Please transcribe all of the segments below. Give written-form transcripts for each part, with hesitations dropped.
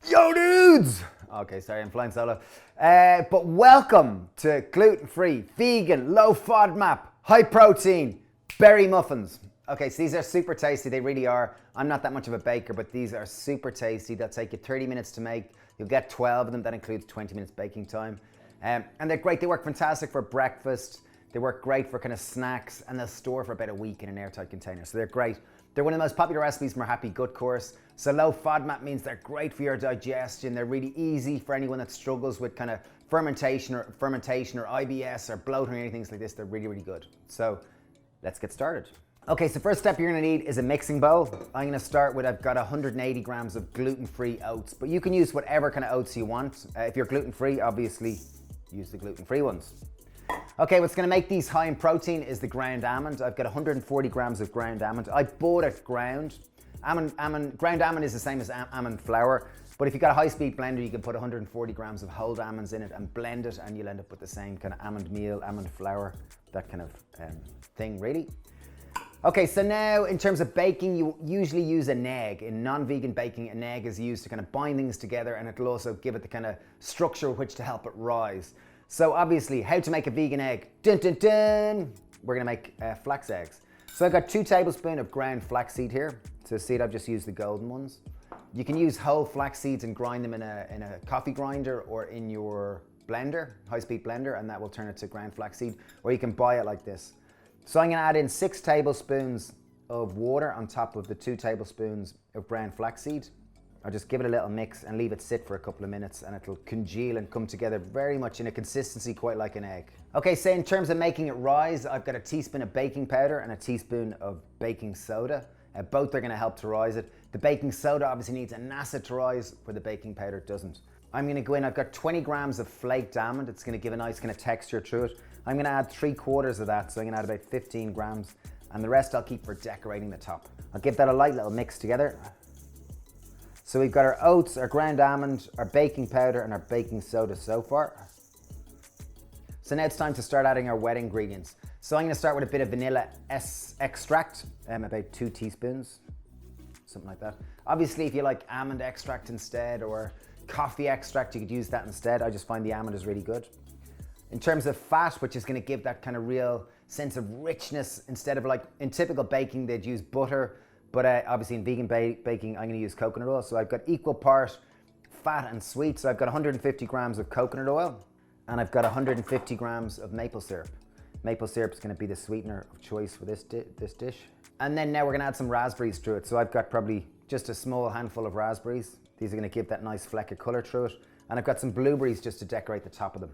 Yo dudes! Okay, sorry, I'm flying solo. But welcome to gluten-free, vegan, low FODMAP, high protein, berry muffins. Okay, so these are super tasty, they really are. I'm not that much of a baker, but these are super tasty. They'll take you 30 minutes to make. You'll get 12 of them, that includes 20 minutes baking time. And they're great, they work fantastic for breakfast. They work great for kind of snacks, and they'll store for about a week in an airtight container. So they're great. They're one of the most popular recipes from our Happy Gut course. So low FODMAP means they're great for your digestion. They're really easy for anyone that struggles with kind of fermentation or IBS or bloating or anything like this. They're really, really good. So let's get started. Okay, so first step you're gonna need is a mixing bowl. I'm gonna start with, I've got 180 grams of gluten-free oats, but you can use whatever kind of oats you want. If you're gluten-free, obviously use the gluten-free ones. Okay, what's gonna make these high in protein is the ground almond. I've got 140 grams of ground almond. I bought it ground. Ground almond is the same as almond flour, but if you've got a high-speed blender, you can put 140 grams of whole almonds in it and blend it, and you'll end up with the same kind of almond meal, almond flour, that kind of thing, really. Okay, so now in terms of baking, you usually use an egg. In non-vegan baking, an egg is used to kind of bind things together, and it'll also give it the kind of structure with which to help it rise. So obviously, how to make a vegan egg? Dun dun dun! We're gonna make flax eggs. So I've got 2 tablespoons of ground flaxseed here. So see, I've just used the golden ones. You can use whole flax seeds and grind them in a coffee grinder or in your blender, high-speed blender, and that will turn it to ground flaxseed, or you can buy it like this. So I'm gonna add in 6 tablespoons of water on top of the 2 tablespoons of ground flaxseed. I'll just give it a little mix and leave it sit for a couple of minutes, and it'll congeal and come together very much in a consistency quite like an egg. Okay, so in terms of making it rise, I've got a teaspoon of baking powder and a teaspoon of baking soda. Both are gonna help to rise it. The baking soda obviously needs an acid to rise, where the baking powder doesn't. I'm gonna go in, I've got 20 grams of flaked almond. It's gonna give a nice kind of texture to it. I'm gonna add 3/4 of that, so I'm gonna add about 15 grams, and the rest I'll keep for decorating the top. I'll give that a light little mix together. So we've got our oats, our ground almond, our baking powder, and our baking soda so far. So now it's time to start adding our wet ingredients. So I'm gonna start with a bit of vanilla extract, about 2 teaspoons, something like that. Obviously, if you like almond extract instead or coffee extract, you could use that instead. I just find the almond is really good. In terms of fat, which is gonna give that kind of real sense of richness, instead of like in typical baking, they'd use butter, but obviously in vegan baking, I'm gonna use coconut oil. So I've got equal part fat and sweet. So I've got 150 grams of coconut oil, and I've got 150 grams of maple syrup. Maple syrup is gonna be the sweetener of choice for this dish. And then now we're gonna add some raspberries to it. So I've got probably just a small handful of raspberries. These are gonna give that nice fleck of color through it. And I've got some blueberries just to decorate the top of them.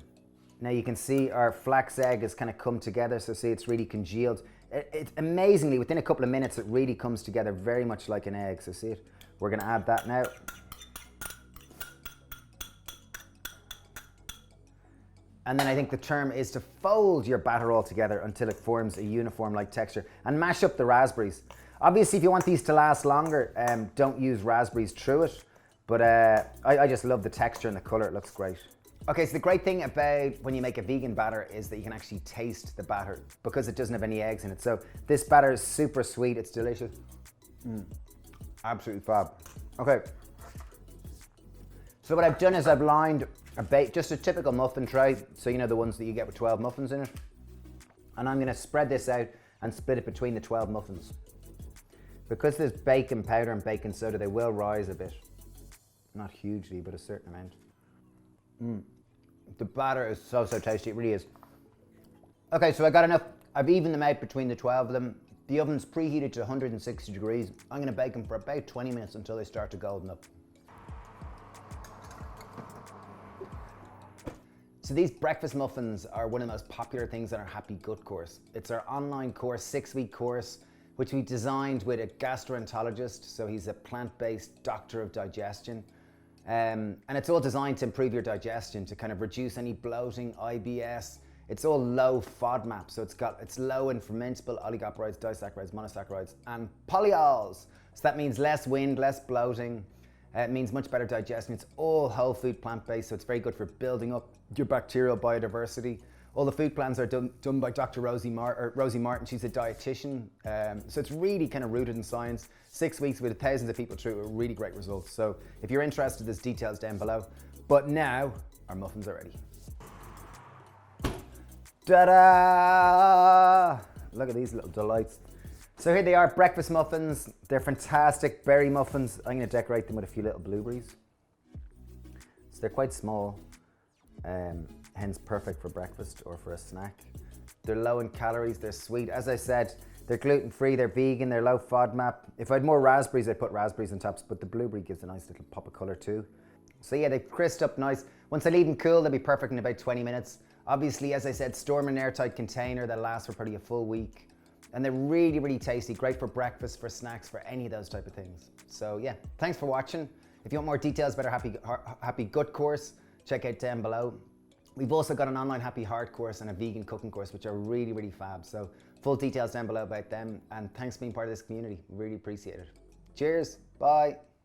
Now you can see our flax egg has kind of come together. So see, it's really congealed. It amazingly, within a couple of minutes, it really comes together very much like an egg. So see it? We're gonna add that now. And then I think the term is to fold your batter all together until it forms a uniform-like texture, and mash up the raspberries. Obviously, if you want these to last longer, don't use raspberries through it, but I just love the texture and the color, it looks great. Okay, so the great thing about when you make a vegan batter is that you can actually taste the batter because it doesn't have any eggs in it. So this batter is super sweet, it's delicious. Absolutely fab. Okay. So what I've done is I've lined just a typical muffin tray, so you know the ones that you get with 12 muffins in it. And I'm gonna spread this out and split it between the 12 muffins. Because there's baking powder and baking soda, they will rise a bit. Not hugely, but a certain amount. The batter is so tasty, it really is. Okay, so I got enough, I've evened them out between the 12 of them. The oven's preheated to 160 degrees. I'm gonna bake them for about 20 minutes until they start to golden up. So these breakfast muffins are one of the most popular things in our Happy Gut course. It's our online course, 6-week course, which we designed with a gastroenterologist. So he's a plant-based doctor of digestion. And it's all designed to improve your digestion, to kind of reduce any bloating, IBS. It's all low FODMAP, so it's low in fermentable oligosaccharides, disaccharides, monosaccharides, and polyols. So that means less wind, less bloating. It means much better digestion. It's all whole food plant-based, so it's very good for building up your bacterial biodiversity. All the food plans are done by Dr. Rosie Martin. She's a dietitian. So it's really kind of rooted in science. 6 weeks with thousands of people through it, really great results. So if you're interested, there's details down below. But now, our muffins are ready. Ta-da! Look at these little delights. So here they are, breakfast muffins. They're fantastic berry muffins. I'm gonna decorate them with a few little blueberries. So they're quite small, hence perfect for breakfast or for a snack. They're low in calories, they're sweet. As I said, they're gluten-free, they're vegan, they're low FODMAP. If I had more raspberries, I'd put raspberries on tops, but the blueberry gives a nice little pop of color too. So yeah, they've crisped up nice. Once I leave them cool, they'll be perfect in about 20 minutes. Obviously, as I said, store them in an airtight container that lasts for probably a full week. And they're really, really tasty. Great for breakfast, for snacks, for any of those type of things. So yeah, thanks for watching. If you want more details about our Happy Gut course, check out down below. We've also got an online Happy Heart course and a vegan cooking course, which are really, really fab. So full details down below about them. And thanks for being part of this community. Really appreciate it. Cheers. Bye.